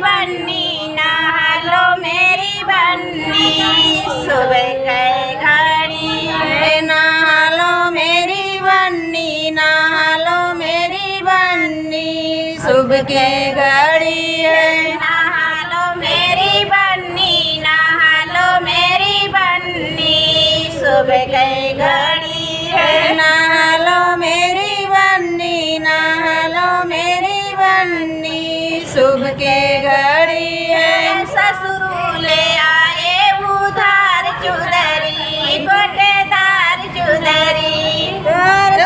बन्नी, नहा लो मेरी बन्नी, सुबह के घड़ी है। नहा लो मेरी बन्नी, नहा लो मेरी बन्नी, सुबह के घड़ी है। नहा लो मेरी बन्नी, नहा लो मेरी बन्नी, सुबह के घड़ी है। नहा लो मेरी बन्नी, नहा लो मेरी बन्नी, सुबह के घड़ी है। ससुर ले आए उधार चुदरी, गोटेदार चुदरी,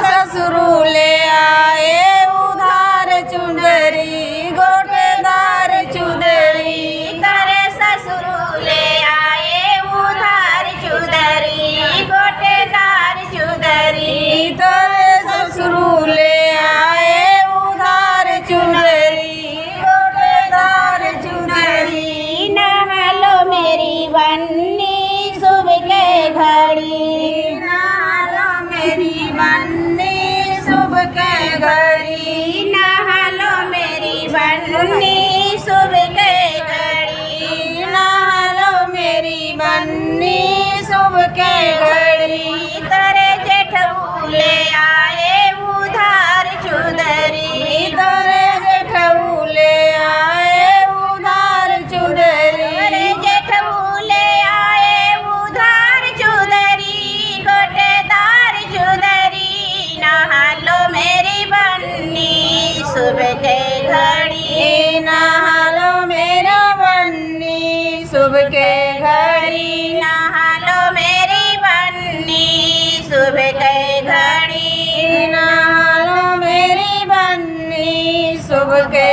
ससुर ले आए उधार चुदरी, गोटेदार चुदरी, करे ससुर ले आए उधार चुदरी, गोटेदार चुदरी, करे ससुर ले आए उधार चुदरी, गोटेदार चुदरी। नहा लो मेरी बन्नी, सुबह के घड़ी, नहा लो मेरी बन्नी, सुबह के घड़ी, नहा लो मेरी बन्नी, सुबह के घड़ी, नहा लो मेरी बन्नी, सुबह के घड़ी, तेरे जेठऊ ले आए उधार चुदरी, तेरे जेठऊ ले आए उधार चुदरी, तेरे जेठऊ ले आए उधार चुदरी, गोटेदार चुदरी। नहा लो मेरी बन्नी, सुबह के घड़ी, नहा लो मेरी बन्नी, सुबह के घड़ी, नहा लो मेरी बन्नी, सुबह के घड़ी, नहा लो मेरी बन्नी, सुबह के